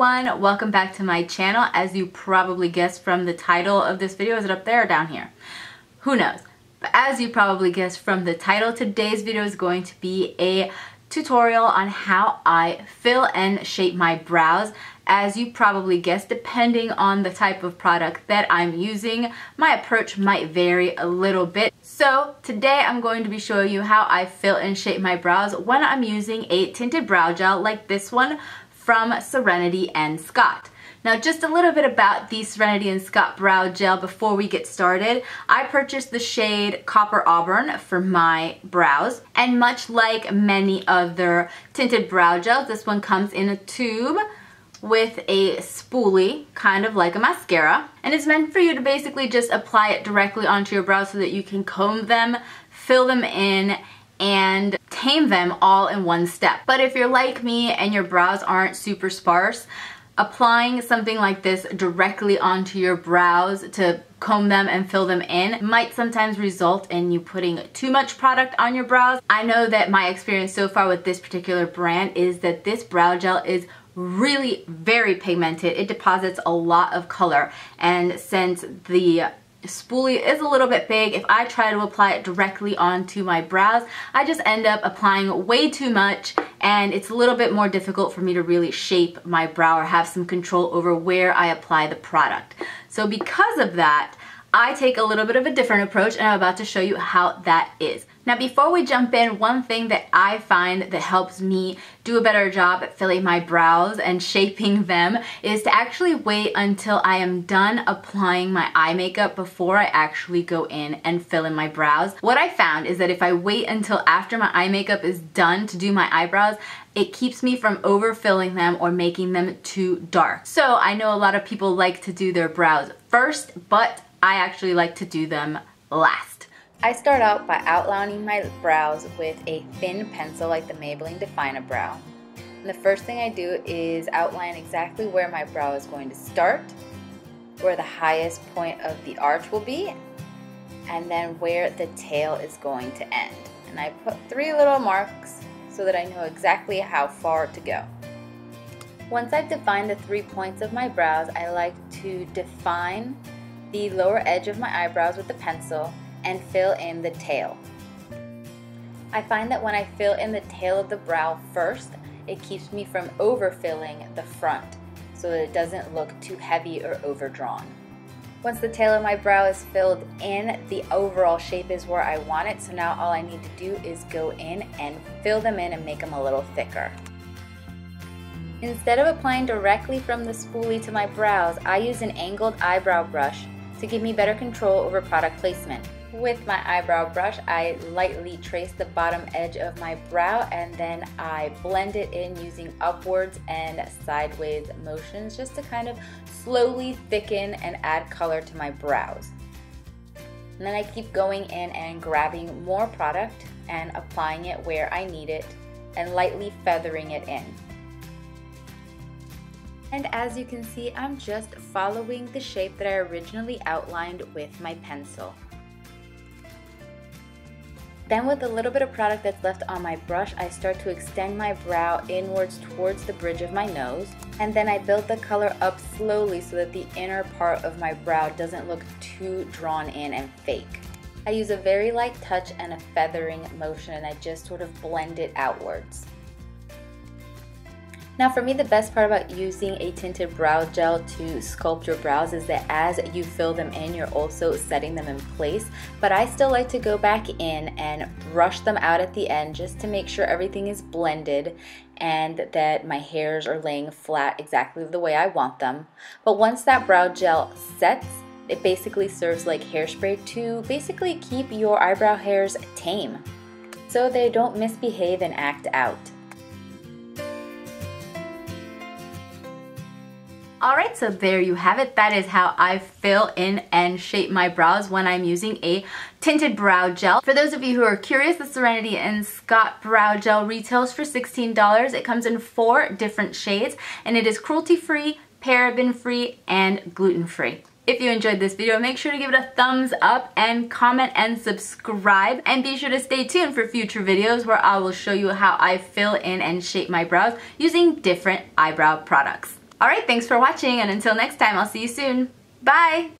everyone, welcome back to my channel. As you probably guessed from the title of this video, is it up there or down here? Who knows? But as you probably guessed from the title, today's video is going to be a tutorial on how I fill and shape my brows. As you probably guessed, depending on the type of product that I'm using, my approach might vary a little bit. So today I'm going to be showing you how I fill and shape my brows when I'm using a tinted brow gel like this one from Serenity and Scott. Now just a little bit about the Serenity and Scott brow gel before we get started. I purchased the shade Copper Auburn for my brows, and much like many other tinted brow gels, this one comes in a tube with a spoolie, kind of like a mascara, and it's meant for you to basically just apply it directly onto your brows so that you can comb them, fill them in, and tame them all in one step. But if you're like me and your brows aren't super sparse, applying something like this directly onto your brows to comb them and fill them in might sometimes result in you putting too much product on your brows. I know that my experience so far with this particular brand is that this brow gel is really very pigmented. It deposits a lot of color, and since the spoolie is a little bit big, if I try to apply it directly onto my brows, I just end up applying way too much, and it's a little bit more difficult for me to really shape my brow or have some control over where I apply the product. So because of that, I take a little bit of a different approach, and I'm about to show you how that is. Now before we jump in, one thing that I find that helps me do a better job at filling my brows and shaping them is to actually wait until I am done applying my eye makeup before I actually go in and fill in my brows. What I found is that if I wait until after my eye makeup is done to do my eyebrows, it keeps me from overfilling them or making them too dark. So I know a lot of people like to do their brows first, but I actually like to do them last. I start out by outlining my brows with a thin pencil like the Maybelline Define-A-Brow. And the first thing I do is outline exactly where my brow is going to start, where the highest point of the arch will be, and then where the tail is going to end. And I put 3 little marks so that I know exactly how far to go. Once I've defined the 3 points of my brows, I like to define the lower edge of my eyebrows with the pencil and fill in the tail. I find that when I fill in the tail of the brow first, it keeps me from overfilling the front so that it doesn't look too heavy or overdrawn. Once the tail of my brow is filled in, the overall shape is where I want it, so now all I need to do is go in and fill them in and make them a little thicker. Instead of applying directly from the spoolie to my brows, I use an angled eyebrow brush to give me better control over product placement. With my eyebrow brush, I lightly trace the bottom edge of my brow, and then I blend it in using upwards and sideways motions just to kind of slowly thicken and add color to my brows. And then I keep going in and grabbing more product and applying it where I need it and lightly feathering it in. And as you can see, I'm just following the shape that I originally outlined with my pencil. Then with a little bit of product that's left on my brush, I start to extend my brow inwards towards the bridge of my nose, and then I build the color up slowly so that the inner part of my brow doesn't look too drawn in and fake. I use a very light touch and a feathering motion, and I just sort of blend it outwards. Now for me, the best part about using a tinted brow gel to sculpt your brows is that as you fill them in, you're also setting them in place. But I still like to go back in and brush them out at the end just to make sure everything is blended and that my hairs are laying flat exactly the way I want them. But once that brow gel sets, it basically serves like hairspray to basically keep your eyebrow hairs tame so they don't misbehave and act out. Alright, so there you have it. That is how I fill in and shape my brows when I'm using a tinted brow gel. For those of you who are curious, the Serenity and Scott brow gel retails for $16. It comes in 4 different shades, and it is cruelty-free, paraben-free, and gluten-free. If you enjoyed this video, make sure to give it a thumbs up and comment and subscribe. And be sure to stay tuned for future videos where I will show you how I fill in and shape my brows using different eyebrow products. Alright, thanks for watching, and until next time, I'll see you soon. Bye!